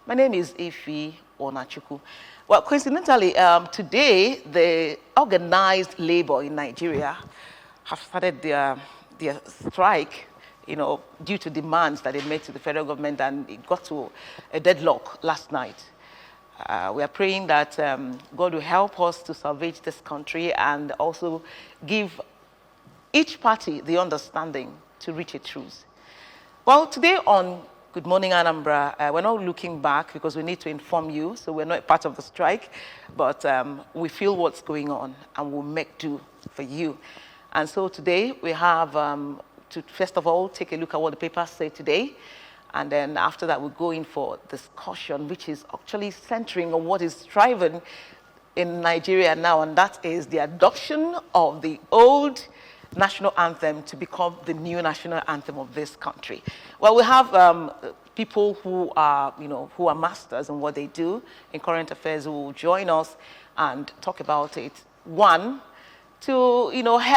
My name is Ifi Onachukwu. Well, coincidentally, today, the organized labor in Nigeria have started their strike, due to demands that they made to the federal government, and it got to a deadlock last night. We are praying that God will help us to salvage this country and also give each party the understanding to reach a truce. Well, today on Good Morning Anambra, we're not looking back because we need to inform you, so we're not part of the strike, but we feel what's going on and we'll make do for you. And so today we have to first of all take a look at what the papers say today, and then after that we'll go in for discussion, which is actually centering on what is striving in Nigeria now, and that is the adoption of the old national anthem to become the new national anthem of this country. Well, we have people who are masters in what they do in current affairs who will join us and talk about it. One, to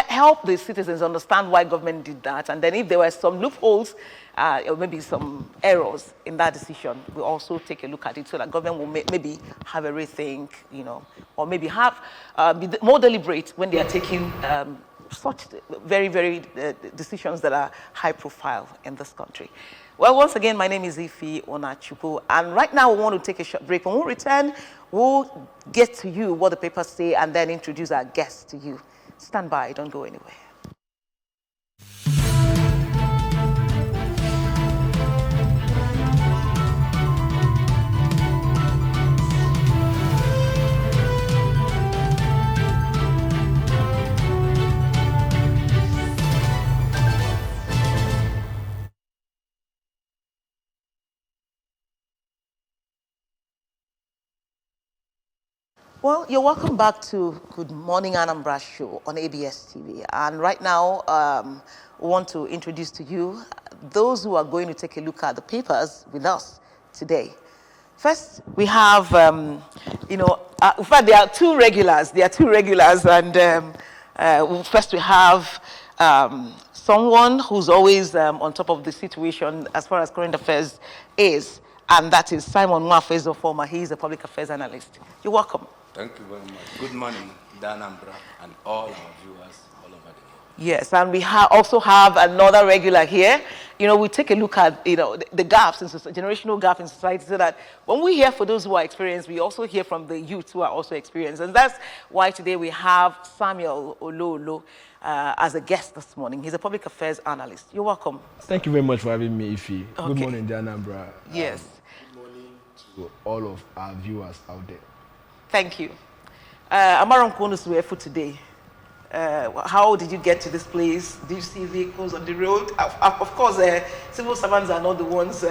help the citizens understand why government did that, and then if there were some loopholes or maybe some errors in that decision, we'll also take a look at it so that government will maybe have a rethink, or maybe have be more deliberate when they are taking such very, very decisions that are high profile in this country. Well, once again, my name is Ifi Onachukwu, and right now we want to take a short break. When we return, we'll get to you what the papers say and then introduce our guests to you. Stand by, don't go anywhere. Well, you're welcome back to Good Morning Anambra show on ABS TV. And right now, we want to introduce to you those who are going to take a look at the papers with us today. First, we have, in fact, there are two regulars. And first we have someone who's always on top of the situation as far as current affairs is, and that is Simon Mwafezo Former. He is a public affairs analyst. You're welcome. Thank you very much. Good morning, Anambra, and all our viewers all over the world. Yes, and we also have another regular here. We take a look at, the gaps, generational gap in society, so that when we hear for those who are experienced, we also hear from the youth who are also experienced. And that's why today we have Samuel Ololo as a guest this morning. He's a public affairs analyst. You're welcome. Thank you very much for having me, Ifi. Okay. Good morning, Anambra. Yes. Good morning to all of our viewers out there. Thank you. Amaron Konuswe for today. How did you get to this place? Did you see vehicles on the road? Of course, civil servants are not the ones,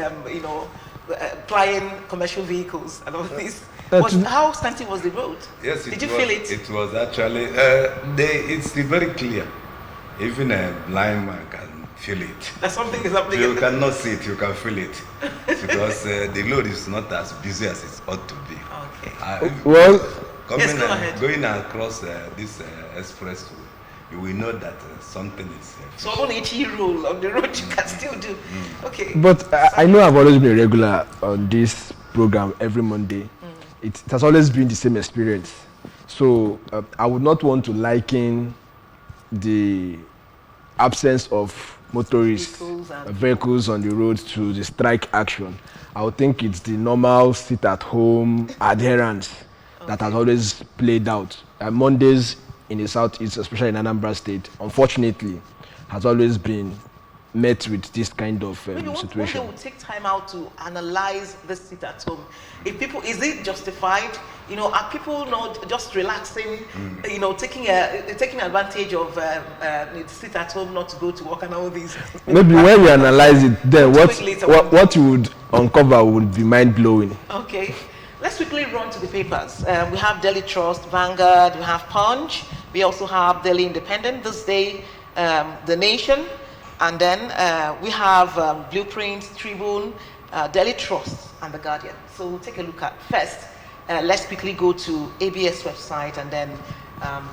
plying commercial vehicles and all this. How scanty was the road? Yes, did you feel it? It was actually, it's very clear. Even a blind man can feel it. That something is happening. You cannot see it, you can feel it. Because the road is not as busy as it ought to be. Okay. Going across this expressway, you will know that something is. So on each rule on the road, you can still do. Okay. But I know I've always been a regular on this program every Monday. It has always been the same experience. So I would not want to liken the absence of motorists, vehicles on the road to the strike action. I would think it's the normal sit-at-home adherence that has always played out. Mondays in the southeast, especially in Anambra State, unfortunately, has always been met with this kind of situation. One day we'll take time out to analyze this sit-at-home. Is it justified? Are people not just relaxing? Taking advantage of sit-at-home, not to go to work and all these. Maybe when you analyze it, then what you would uncover would be mind-blowing. Okay. Let's quickly run to the papers. We have Daily Trust, Vanguard, we have Punch, we also have Daily Independent, This Day, The Nation, and then we have Blueprint, Tribune, Daily Trust, and The Guardian. So we'll take a look at first. Let's quickly go to ABS website and then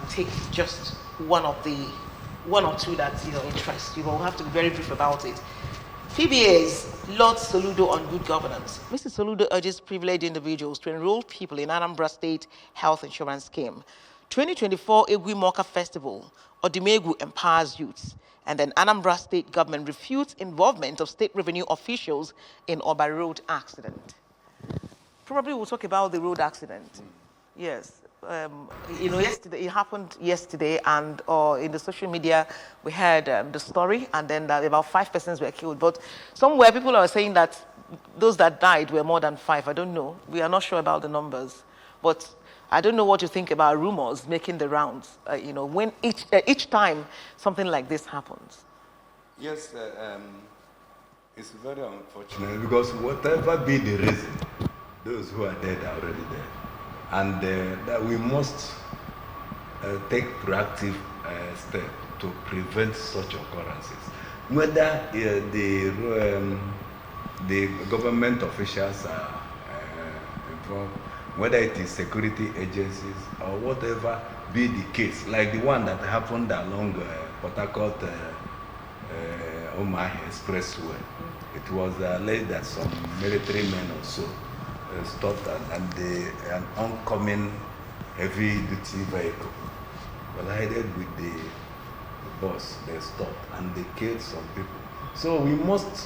take just one or two that interest you. We'll have to be very brief about it. PBA's Lord Soludo on good governance. Mr. Soludo urges privileged individuals to enroll people in Anambra State Health Insurance Scheme. 2024 Egwi Moka Festival, Odimegu empowers youths. And then Anambra State government refutes involvement of state revenue officials in Oba road accident. Probably we'll talk about the road accident. Yes. Yesterday, it happened yesterday, and in the social media, we heard the story, and then about 5 persons were killed. But somewhere, people are saying that those that died were more than 5. I don't know. We are not sure about the numbers. But I don't know what you think about rumors making the rounds, when each time something like this happens. Yes, it's very unfortunate because whatever be the reason, those who are dead are already dead. And that we must take proactive steps to prevent such occurrences. Whether the government officials are involved, whether it is security agencies or whatever be the case, like the one that happened along Port Harcourt Omaha Expressway. It was alleged that some military men or so stopped and an oncoming heavy-duty vehicle collided with the bus. They stopped and they killed some people. So we must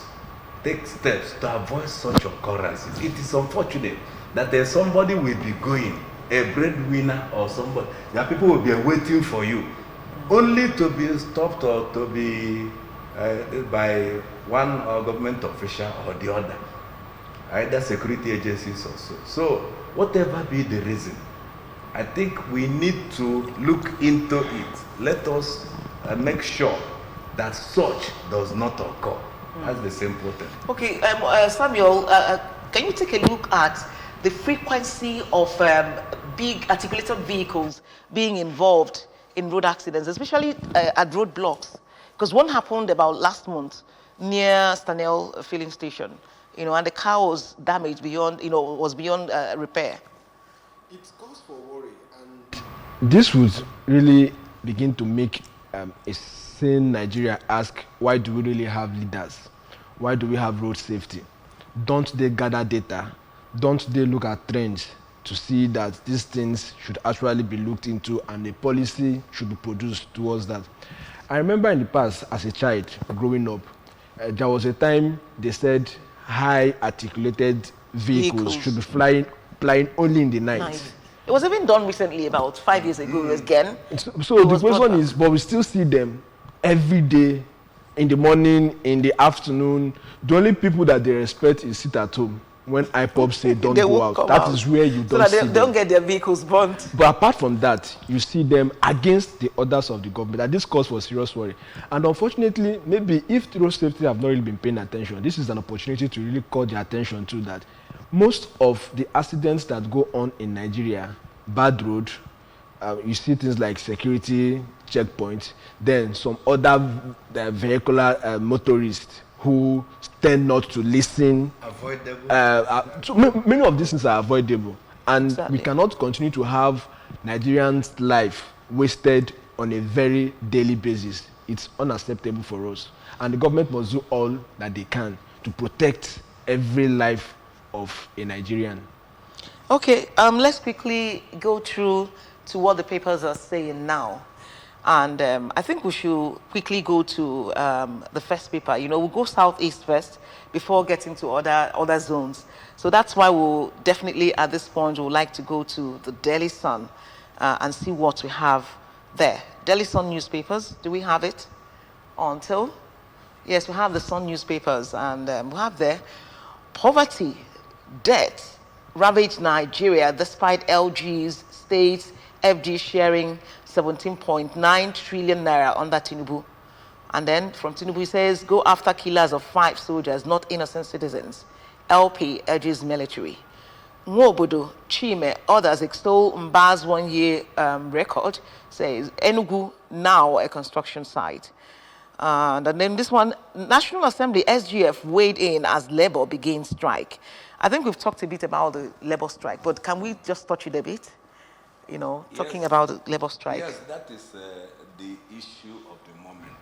take steps to avoid such occurrences. It is unfortunate that somebody will be going, a breadwinner or somebody, that people will be waiting for you, only to be stopped or to be by one government official or the other, either security agencies or so. So whatever be the reason, I think we need to look into it. Let us make sure that such does not occur. That's the simple thing. Okay, Samuel, can you take a look at the frequency of big articulated vehicles being involved in road accidents, especially at roadblocks? Because one happened about last month near Stanel filling station, and the car was damaged beyond, was beyond repair. It calls for worry, and this would really begin to make a sane Nigeria ask, why do we really have leaders? Why do we have road safety? Don't they gather data? Don't they look at trends to see that these things should actually be looked into and a policy should be produced towards that? I remember in the past, as a child growing up, there was a time they said high articulated vehicles should be flying only in the night. It was even done recently, about 5 years ago. It was again. So the question is, but we still see them every day, in the morning, in the afternoon. The only people that they respect is sit at home. When IPOB say don't go out, that is where you don't see them. Don't get their vehicles burnt. But apart from that, you see them against the orders of the government. And this calls for serious worry. And unfortunately, maybe if road safety have not really been paying attention, this is an opportunity to really call their attention to that. Most of the accidents that go on in Nigeria, bad road, you see things like security checkpoints, then some other vehicular motorists who tend not to listen. Avoidable. So many of these things are avoidable. And Exactly. we cannot continue to have Nigerians' life wasted on a very daily basis. It's unacceptable for us. And the government must do all that they can to protect every life of a Nigerian. Okay, let's quickly go through to what the papers are saying now. And I think we should quickly go to the first paper. We'll go southeast first before getting to other zones. So that's why we'll definitely, at this point, we'd like to go to the Daily Sun and see what we have there. Daily Sun newspapers, do we have it until? Yes, we have the Sun newspapers, and we have there, poverty, debt, ravaged Nigeria despite LG's states FD sharing 17.9 trillion naira under Tinubu. And then from Tinubu, he says, go after killers of 5 soldiers, not innocent citizens. LP urges military. Nwobodo, Chime, others extol Mba's one-year record, says Enugu now a construction site. And then this one, National Assembly, SGF weighed in as Labour begins strike. I think we've talked a bit about the Labour strike, but can we just touch it a bit? Talking about the Labour strike. Yes, that is the issue of the moment.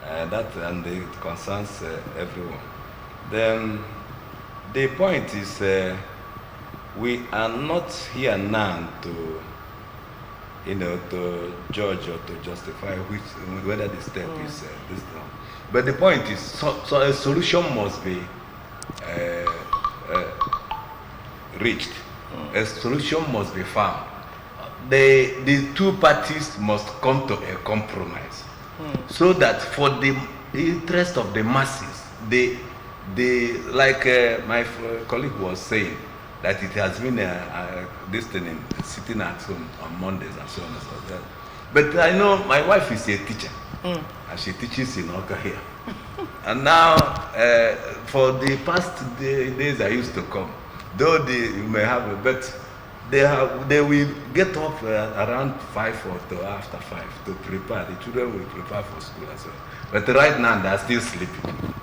and it concerns everyone. Then the point is, we are not here now to, to judge or to justify whether the step is this one. But the point is, so a solution must be reached. A solution must be found. The two parties must come to a compromise, so that for the interest of the masses, like my colleague was saying, that it has been this thing sitting at home on Mondays and so on and so forth. But I know my wife is a teacher, and she teaches in Oka here. And now, for the past days I used to come, though they may have, but they will get up around 5 or after 5 to prepare. The children will prepare for school as well. But right now they are still sleeping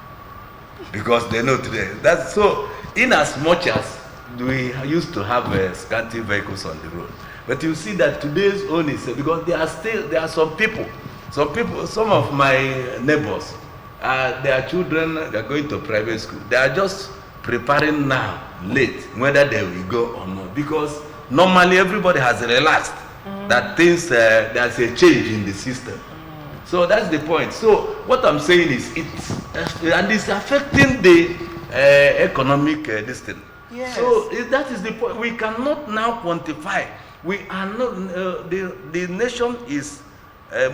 because they know today. That's so. In as much as we used to have scanty vehicles on the road, but you see that today's own is because there are some of my neighbors, their children are going to private school. They are just preparing now, late, whether they will go or not, because normally everybody has relaxed that things there's a change in the system. So that's the point. So what I'm saying is it's affecting the economic this thing. Yes. So that is the point. We cannot now quantify. We are not. The nation is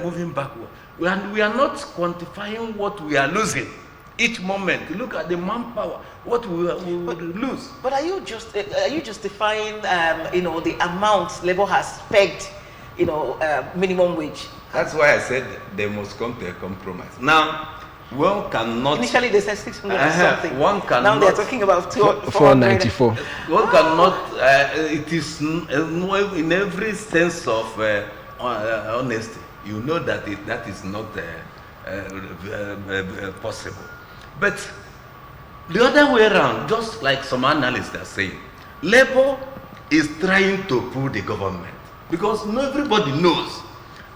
moving backward. We are not quantifying what we are losing each moment. Look at the manpower. What we would lose. But are you justifying the amount Labour has pegged, minimum wage? That's why I said they must come to a compromise. Now, one cannot. Initially they said 600 or something. One cannot. Now they're talking about 494. One cannot. It is in every sense of honesty. You know that that is not possible. But the other way around, just like some analysts are saying, Labour is trying to pull the government because everybody knows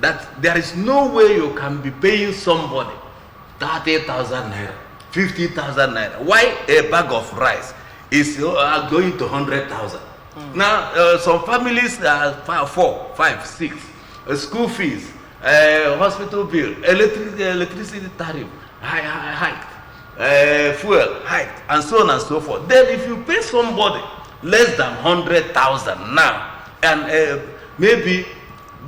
that there is no way you can be paying somebody 30,000 naira, 50,000 naira. Why a bag of rice is going to 100,000? Now, some families are 4, 5, 6, school fees, hospital bill, electricity tariff hiked, fuel hiked, and so on and so forth. Then, if you pay somebody less than 100,000 now, and maybe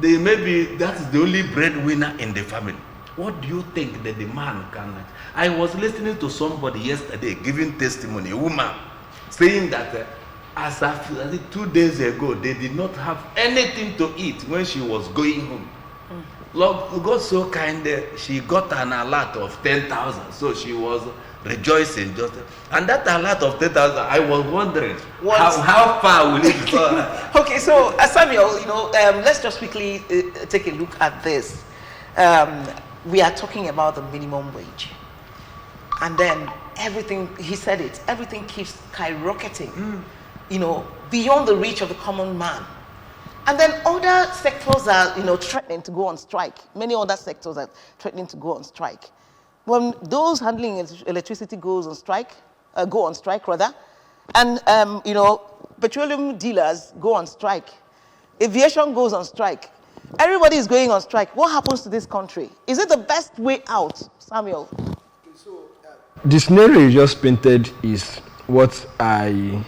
that is the only breadwinner in the family, what do you think that the man can? I was listening to somebody yesterday giving testimony, a woman, saying that as of 2 days ago, they did not have anything to eat when she was going home. Lord, God so kind, she got an alert of 10,000, so she was rejoicing. And that alert of 10,000, I was wondering how far will it go? Okay, so Samuel, let's just quickly take a look at this. We are talking about the minimum wage, and then everything, he said it, everything keeps skyrocketing, beyond the reach of the common man. And then other sectors are, threatening to go on strike. Many other sectors are threatening to go on strike. When those handling electricity go on strike, and petroleum dealers go on strike, aviation goes on strike. Everybody is going on strike. What happens to this country? Is it the best way out, Samuel? The scenario you just painted is what I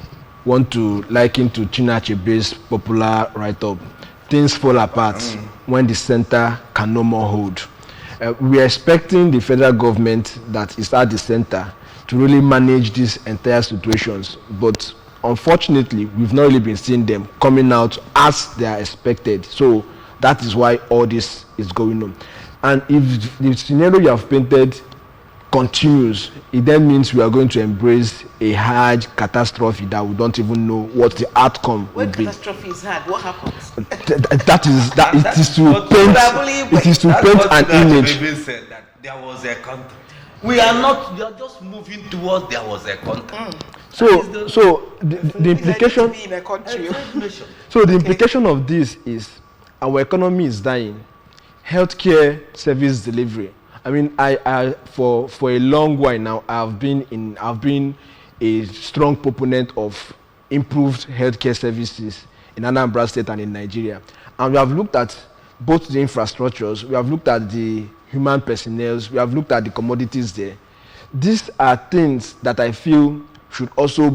want to liken to Chinua Achebe's popular write-up. Things fall apart when the center can no more hold. We are expecting the federal government that is at the center to really manage these entire situations, but unfortunately, we've not really been seeing them coming out as they are expected. So that is why all this is going on. And if the scenario you have painted continues, it then means we are going to embrace a hard catastrophe that we don't even know what the outcome will be. When catastrophe is hard, what happens? It is to paint an image. Said that there was a country. We are just moving towards there was a country. So the implication. In a country. So the implication of this is our economy is dying, healthcare service delivery, I mean, I for a long while now, I've been a strong proponent of improved healthcare services in Anambra State and in Nigeria. And we have looked at both the infrastructures, we have looked at the human personnel, we have looked at the commodities there. These are things that I feel should also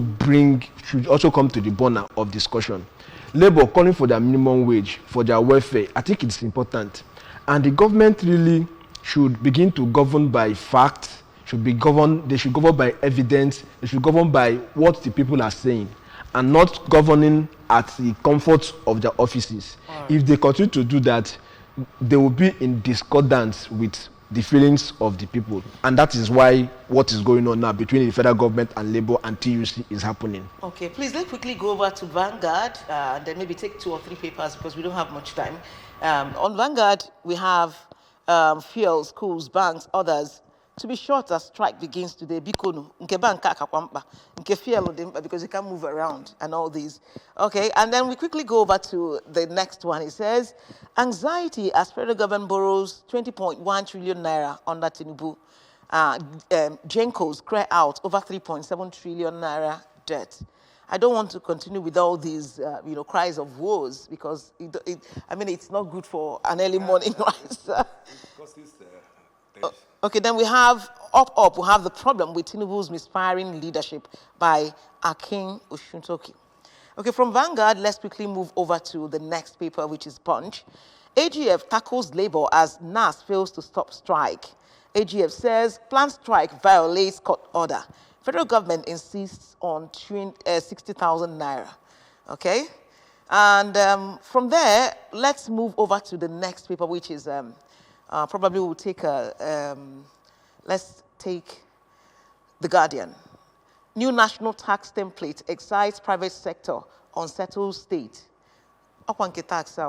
come to the burner of discussion. Labour calling for their minimum wage, for their welfare, I think it's important. And the government really should begin to govern by facts, they should govern by evidence, they should govern by what the people are saying, and not governing at the comfort of their offices. Right. If they continue to do that, they will be in discordance with the feelings of the people. And that is why what is going on now between the federal government and Labour and TUC is happening. Okay, please let's quickly go over to Vanguard, then maybe take 2 or 3 papers because we don't have much time. On Vanguard, we have fuel, schools, banks, others. To be short, a strike begins today. Bikonu, nke banka akakwampa, nke fuel because you can't move around and all these. Okay, and then we quickly go over to the next one. It says, anxiety as federal government borrows 20.1 trillion naira under Tinubu. Gencos clear out over 3.7 trillion naira debt. I don't want to continue with all these, cries of woes because it's not good for an early morning rise. Okay, then we have we have the problem with Tinubu's misfiring leadership by Akin Oshuntoki. Okay, from Vanguard, let's quickly move over to the next paper, which is Punch. AGF tackles Labour as NAS fails to stop strike. AGF says planned strike violates court order. Federal government insists on 60,000 naira. Okay, and from there, let's move over to the next paper, which is probably we'll take let's take The Guardian. New national tax template excites private sector on settled state. Okwanke tax.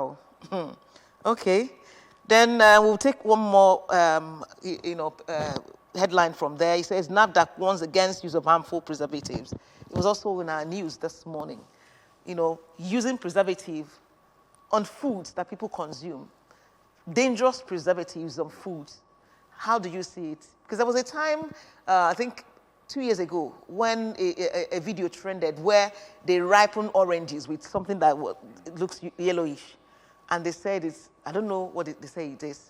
Okay. Then we'll take one more, headline from there. It says NAFDAC warns against use of harmful preservatives. It was also in our news this morning. Using preservative on foods that people consume. Dangerous preservatives on foods. How do you see it? Because there was a time, I think 2 years ago, when a video trended where they ripen oranges with something that looks yellowish. And they said it's, I don't know what they say it is.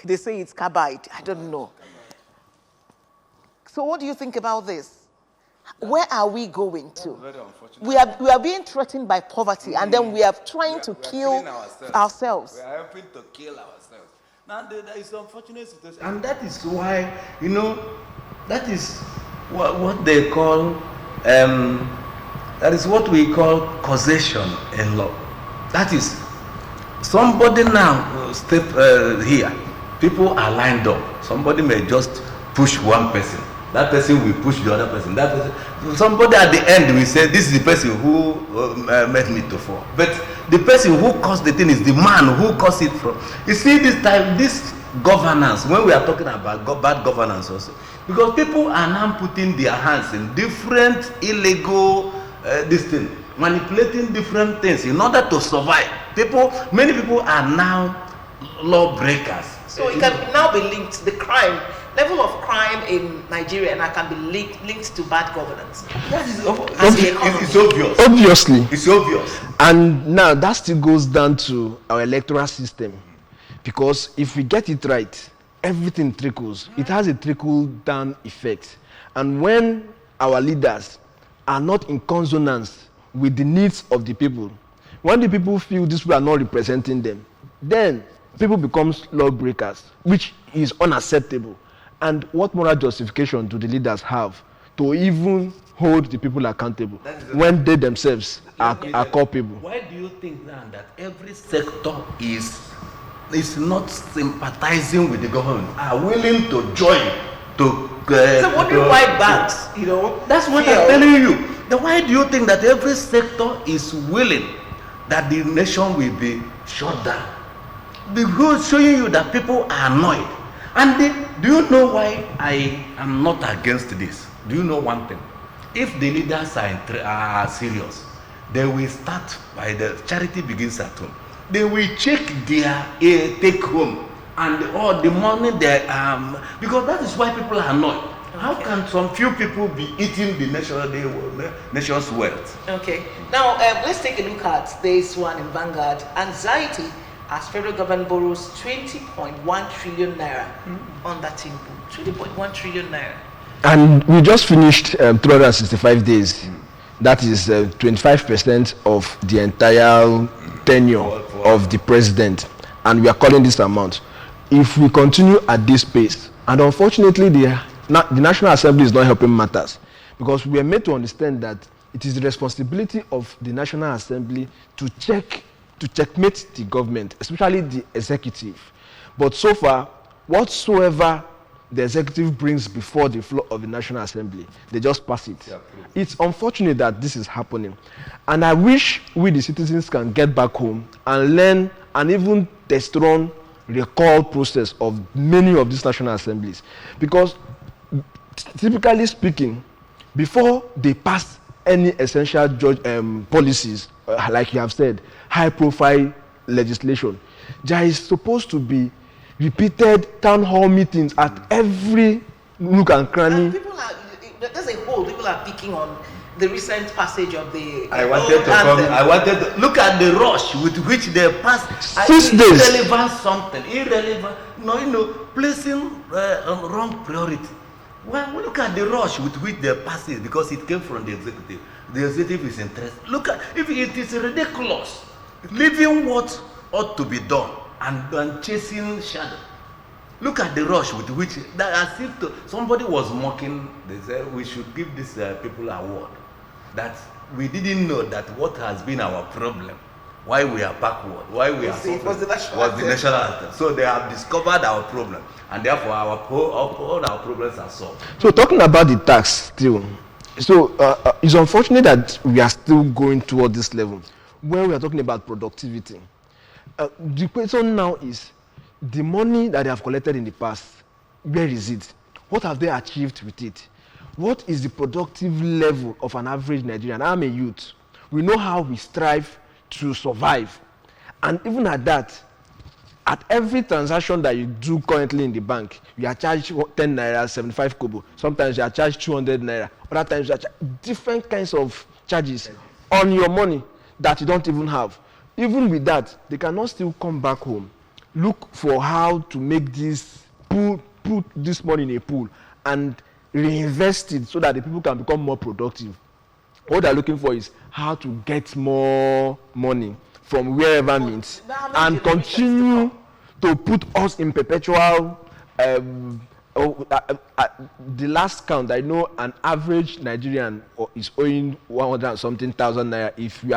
They say it's carbide. I don't know. So what do you think about this? Where are we going to? Very unfortunate. We are being threatened by poverty, and then we are trying to kill ourselves. We are helping to kill ourselves. Now, there is an unfortunate situation. And that is why, that is what they call, that is what we call causation in law. That is, somebody now step here. People are lined up. Somebody may just push one person. That person will push the other person. That person, somebody at the end will say, this is the person who made me to fall. But the person who caused the thing is the man who caused it from. You see, this governance, when we are talking about bad governance also, because people are now putting their hands in different illegal manipulating different things in order to survive. Many people are now lawbreakers. So it can now be linked, the level of crime in Nigeria and can be linked to bad governance. That is it's obvious. Obviously. It's obvious. And now that still goes down to our electoral system. Because if we get it right, everything trickles. It has a trickle-down effect. And when our leaders are not in consonance with the needs of the people, when the people feel this way are not representing them, then people become lawbreakers, which is unacceptable. And what moral justification do the leaders have to even hold the people accountable when they themselves are culpable? Why do you think now that every sector is not sympathizing with the government, are willing to join to? So what do you why banks? That's what I'm telling you. Then why do you think that every sector is willing that the nation will be shut down? Because showing you that people are annoyed. And do you know why I am not against this? Do you know one thing? If the leaders are serious, they will start by the charity begins at home. They will check their take home and all the money they because that is why people are annoyed. Okay. How can some few people be eating the nation's wealth? Okay. Now let's take a look at this one in Vanguard. Anxiety as federal government borrows 20.1 trillion naira on that Tinubu. 20.1 trillion naira. And we just finished 365 days. That is 25% of the entire tenure of the president. And we are calling this amount. If we continue at this pace, and unfortunately the National Assembly is not helping matters, because we are made to understand that it is the responsibility of the National Assembly to checkmate the government, especially the executive. But so far, whatsoever the executive brings before the floor of the National Assembly, they just pass it. Yeah, it's unfortunate that this is happening. And I wish we the citizens can get back home and learn and even test run recall process of many of these National Assemblies. Because typically speaking, before they pass any essential policies, like you have said, high-profile legislation, there is supposed to be repeated town hall meetings at every nook and cranny. And people are, there's a whole, people are picking on the recent passage of the I wanted to look at the rush with which they passed 6 days. Irrelevant, placing wrong priority. Well, look at the rush with which they passed it, because it came from the executive. The executive is interested. Look at, if it is ridiculous, leaving what ought to be done and chasing shadow. Look at the rush with which, as if somebody was mocking. They said we should give these people award. That we didn't know that what has been our problem, why we are backward, why we are suffering, was the national anthem. So they have discovered our problem, and therefore all our problems are solved. So talking about the tax still, so it's unfortunate that we are still going toward this level where we are talking about productivity. The question now is, the money that they have collected in the past, where is it? What have they achieved with it? What is the productive level of an average Nigerian? I'm a youth. We know how we strive to survive. And even at that, at every transaction that you do currently in the bank, you are charged 10 naira, 75 kobo. Sometimes you are charged 200 naira. Other times you are charged different kinds of charges on your money that you don't even have. Even with that, they cannot still come back home, look for how to make this, put this money in a pool and reinvest it so that the people can become more productive. What they're looking for is how to get more money from wherever means and continue to put us in perpetual. The last count, I know an average Nigerian is owing 100 and something thousand naira if you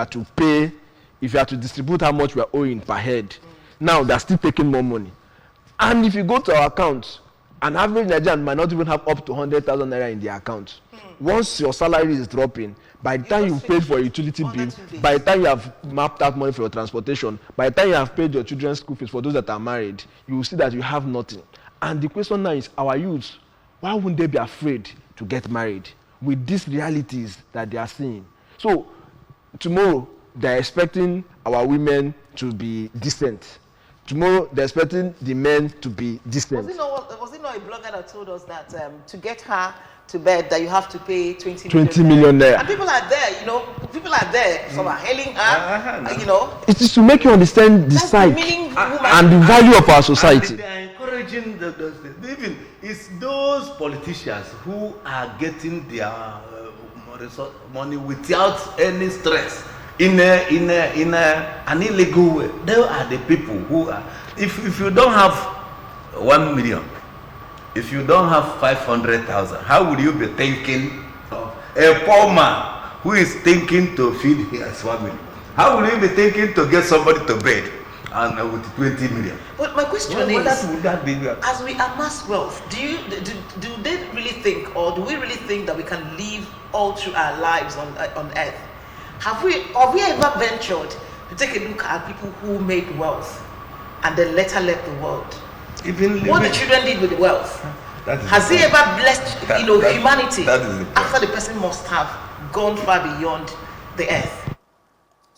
are to distribute how much we are owing per head. Now they're still taking more money. And if you go to our account, an average Nigerian might not even have up to 100,000 naira in their account. Once your salary is dropping, by the time you paid for a utility bill, by the time you have mapped out money for your transportation, by the time you have paid your children's school fees for those that are married, you will see that you have nothing. And the question now is, our youth, why wouldn't they be afraid to get married with these realities that they are seeing? So tomorrow, they're expecting our women to be decent. Tomorrow, they're expecting the men to be decent. Was it not a blogger that told us that to get her to bed, that you have to pay 20 million naira? And people are there, some are hailing her, It is to make you understand the psyche and the value of our society. They are encouraging even it's those politicians who are getting their money without any stress. In an illegal way. They are the people who are. If you don't have 1 million, if you don't have 500,000, how would you be thinking of a poor man who is thinking to feed his family? How would you be thinking to get somebody to bed and with 20 million? But my question is, as we amass wealth, do they really think, or do we really think that we can live all through our lives on earth? Have we ever ventured to take a look at people who made wealth and then later left the world? What the children did with the wealth? Has he ever blessed humanity after the person must have gone far beyond the earth?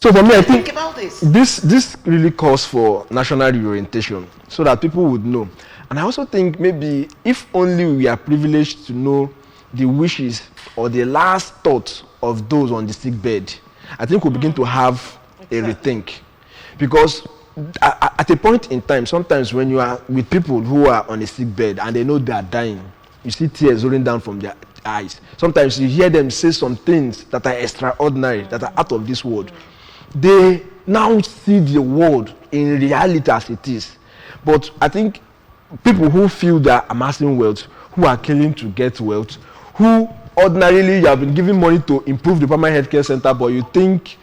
So for me, I Think think about this. this really calls for national reorientation so that people would know. And I also think maybe if only we are privileged to know the wishes or the last thoughts of those on the sick bed, I think we'll begin to have a rethink. Because at a point in time, sometimes when you are with people who are on a sick bed and they know they are dying, you see tears rolling down from their eyes. Sometimes you hear them say some things that are extraordinary, that are out of this world. They now see the world in reality as it is. But I think people who feel they are amassing wealth, who are killing to get wealth, who ordinarily you have been giving money to improve the primary healthcare center, but you think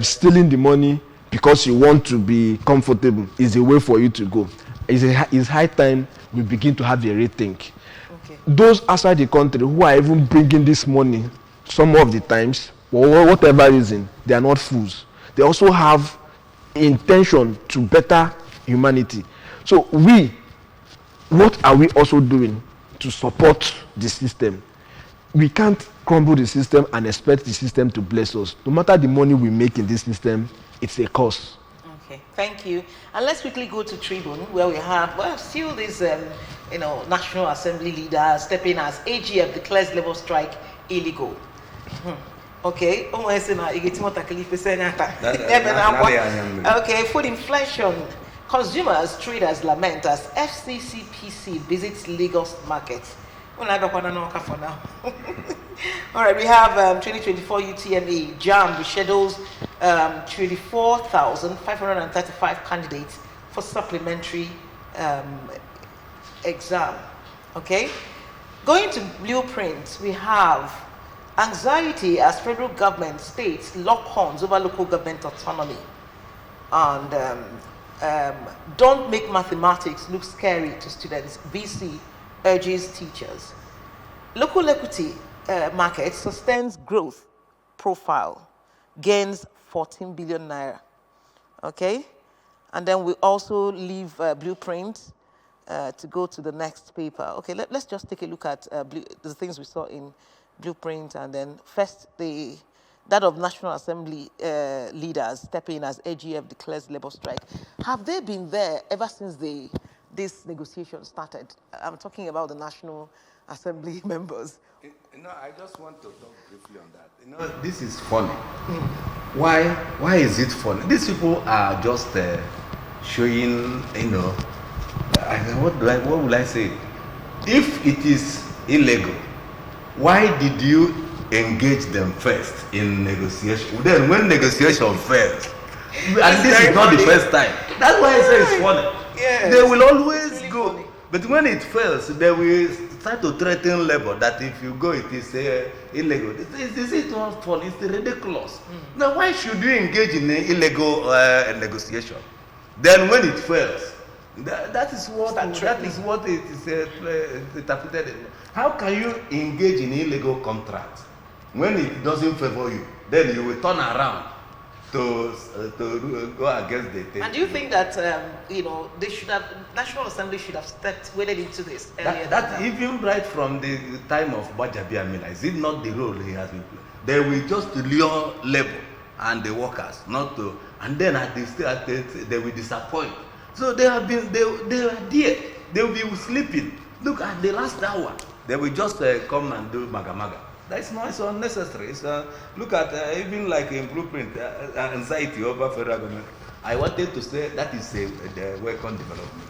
stealing the money because you want to be comfortable is a way for you to go. It's high time we begin to have a rethink. Okay. Those outside the country who are even bringing this money, some of the times, for whatever reason, they are not fools. They also have intention to better humanity. So what are we also doing to support the system? We can't crumble the system and expect the system to bless us. No matter the money we make in this system, it's a cost. Okay, thank you. And let's quickly go to Tribune, where we have still this, National Assembly leader stepping as AGF declares labor strike illegal. Okay, okay, food inflation. Consumers, traders lament as FCCPC visits Lagos market. All right, we have 2024 UTME JAMB schedules 24,535 candidates for supplementary exam. Okay, going to Blueprint, we have anxiety as federal government states lock horns over local government autonomy, and don't make mathematics look scary to students. VC urges teachers. Local equity market sustains growth profile, gains 14 billion naira. Okay, and then we also leave Blueprint to go to the next paper. Okay, let's just take a look at the things we saw in Blueprint, and then first that of National Assembly leaders stepping as AGF declares labor strike. Have they been there ever since this negotiation started? I'm talking about the National Assembly members. I just want to talk briefly on that. This is funny. Why is it funny? These people are just showing, what will I say? If it is illegal, why did you engage them first in negotiation? Then when negotiation fails, and this is not the first time. That's why I say it's funny. Yes. They will always really go. Funny. But when it fails, they will start to threaten labor that if you go, it is illegal. It's not funny, it's ridiculous. Now, why should you engage in an illegal negotiation? Then when it fails, that is what it is interpreted. How can you engage in illegal contract when it doesn't favor you? Then you will turn around to go against the thing. And do you think that they should have, National Assembly should have waded into this earlier? That even right from the time of Gbajabiamila, is it not the role he has been playing? They will just lure labor and the workers, not to, and then they will disappoint. So they are there. They will be sleeping. Look at the last hour. They will just come and do maga. That's not, it's unnecessary. Look at even like in Blueprint, anxiety over federal government. I wanted to say that is the welcome development.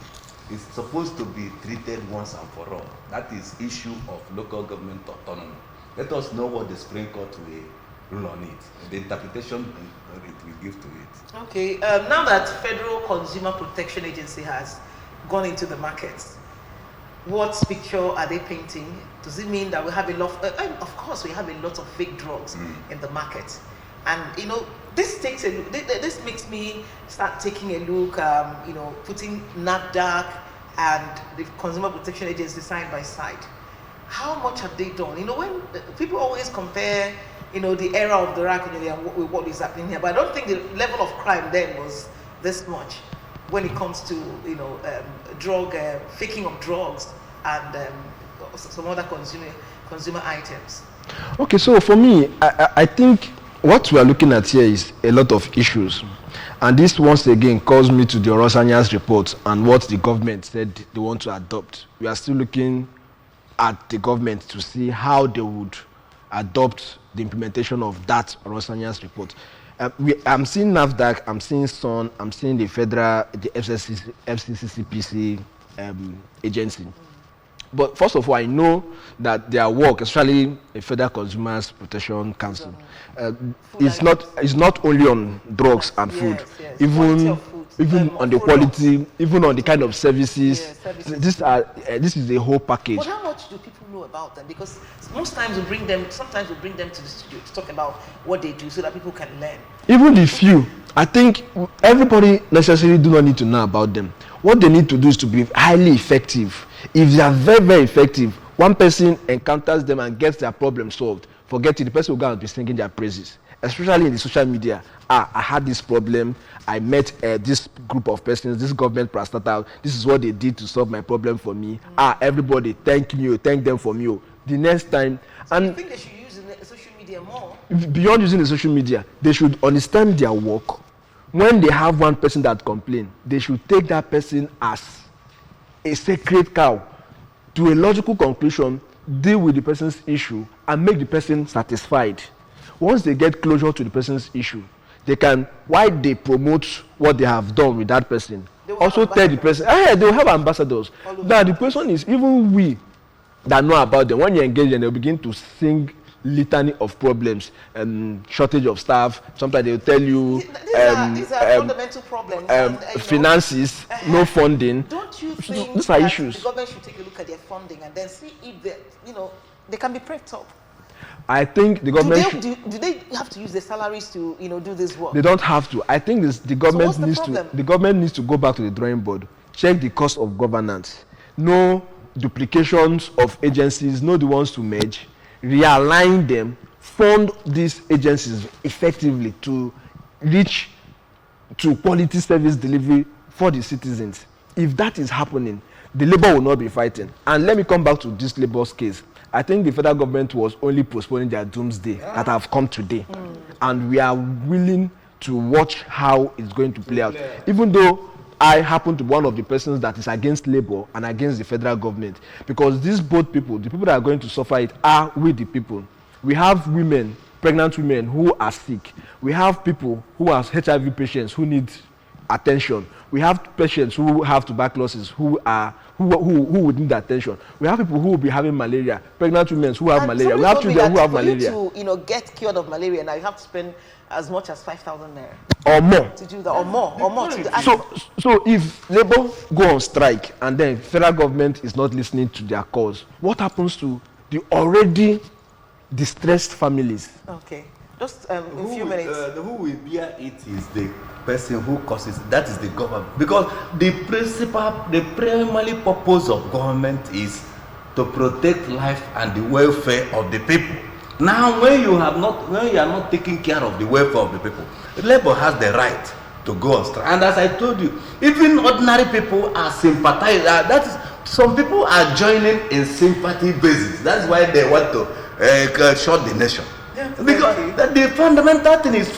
It's supposed to be treated once and for all. That is issue of local government autonomy. Let us know what the Supreme Court will rule on it. The interpretation it will give to it. Okay. Now that Federal Consumer Protection Agency has gone into the markets, what picture are they painting? Does it mean that we have a lot? Of course, we have a lot of fake drugs in the market, and this makes me start taking a look. Putting NAFDAC and the Consumer Protection Agency side by side. How much have they done? When people always compare, the era of the Rakunele and what is happening here, but I don't think the level of crime then was this much when it comes to faking of drugs and some other consumer items. Okay, so for me, I think what we are looking at here is a lot of issues. And this once again calls me to the Orosanias report and what the government said they want to adopt. We are still looking at the government to see how they would adopt the implementation of that Orosanias report. I'm seeing NAFDAC, I'm seeing SON, I'm seeing the federal, the FCCPC agency. But first of all, I know that their work, especially the Federal Consumers Protection Council, is not only on drugs and food, even on the quality, even on the kind of services. This is a whole package. But how much do people know about them? Because sometimes we bring them to the studio to talk about what they do so that people can learn. Even the few, I think everybody necessarily do not need to know about them. What they need to do is to be highly effective. If they are very, very effective, one person encounters them and gets their problem solved, forget it, the person will go and be singing their praises. Especially in the social media. I had this problem, I met this group of persons, this government parastatal, this is what they did to solve my problem for me. Everybody, thank them for me. The next time. So and you think they should use the social media more? Beyond using the social media, they should understand their work. When they have one person that complains, they should take that person as a sacred cow to a logical conclusion, deal with the person's issue, and make the person satisfied. Once they get closure to the person's issue, they can, while they promote what they have done with that person, also tell the person, they will have ambassadors. Now the question is, even we that know about them, when you engage them, they'll begin to sing litany of problems, shortage of staff. Sometimes they'll tell you these are fundamental problems. Finances, no funding. Don't you think these are issues. The government should take a look at their funding and then see if they can be prepped up? I think the government do they have to use their salaries to do this work? They don't have to. I think the government needs to go back to the drawing board, check the cost of governance, know duplications of agencies, know the ones to merge, realign them, fund these agencies effectively to reach to quality service delivery for the citizens. If that is happening, the labor will not be fighting. And let me come back to this labor's case. I think the federal government was only postponing their doomsday that have come today. And we are willing to watch how it's going to play out. Even though I happen to be one of the persons that is against labor and against the federal government. Because these both people, the people that are going to suffer it are with the people. We have women, pregnant women who are sick. We have people who are HIV patients who need attention. We have patients who have tuberculosis who would need attention. We have people who will be having malaria, pregnant women who have malaria. We have children who have malaria. To get cured of malaria, now you have to spend as much as 5,000 naira or more to do that, or more to do. So if Labour go on strike and then federal government is not listening to their cause, what happens to the already distressed families? Okay, just in a few minutes. Who will bear it is the person who causes it. That is the government, because the primary purpose of government is to protect life and the welfare of the people. Now, when you are not taking care of the welfare of the people, Labour has the right to go on strike. And as I told you, even ordinary people are sympathizing. That is, some people are joining in sympathy basis. That's why they want to shut the nation. Yeah, because the fundamental thing is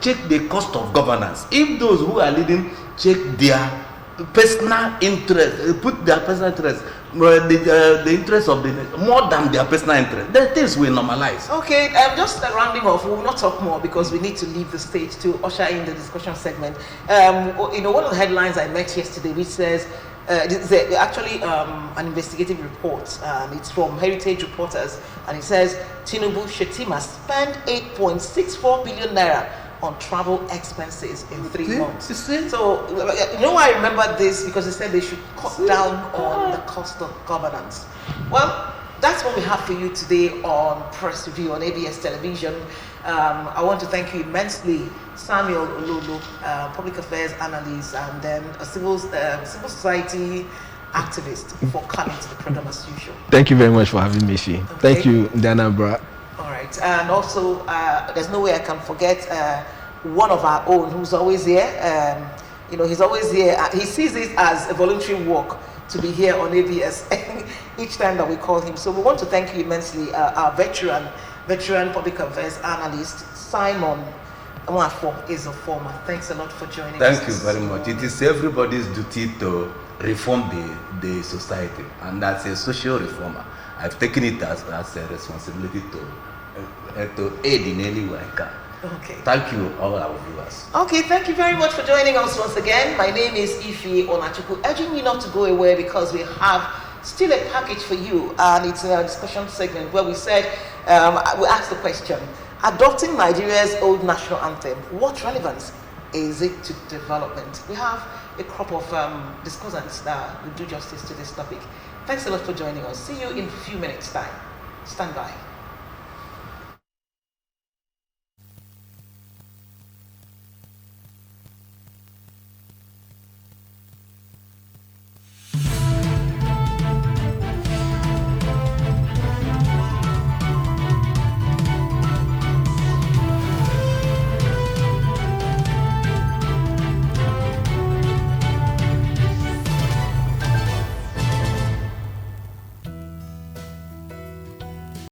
check the cost of governance. If those who are leading check their personal interest, put their personal interest, the interest of the nation more than their personal interest, then things will normalize. Okay, just rounding off, we will not talk more because we need to leave the stage to usher in the discussion segment. One of the headlines I met yesterday, which says it's actually an investigative report. It's from Heritage Reporters, and it says Tinubu Shetima spent 8.64 billion naira on travel expenses in 3 months. So, I remember this because they said they should cut down on the cost of governance. Well, that's what we have for you today on Press Review on ABS Television. I want to thank you immensely, Samuel Ololo, public affairs analyst, and then a civil society activist, for coming to the program as usual. Thank you very much for having me, Shi. Okay. Thank you, Dana Bra. All right, and also there's no way I can forget one of our own who's always here. He's always here. He sees it as a voluntary work to be here on ABS each time that we call him. So we want to thank you immensely, our veteran public affairs analyst, Simon Nwafo is a former. Thanks a lot for joining us. Thank you very much. It is everybody's duty to reform the society, and as a social reformer, I've taken it as a responsibility to aid in any way I can. Okay. Thank you, all our viewers. Okay, thank you very much for joining us once again. My name is Ife Onachukwu, urging you not to go away because we have still a package for you, and it's a discussion segment where we said, we asked the question, adopting Nigeria's old national anthem, what relevance is it to development? We have a crop of discussants that will do justice to this topic. Thanks a lot for joining us. See you in a few minutes' time. Stand by.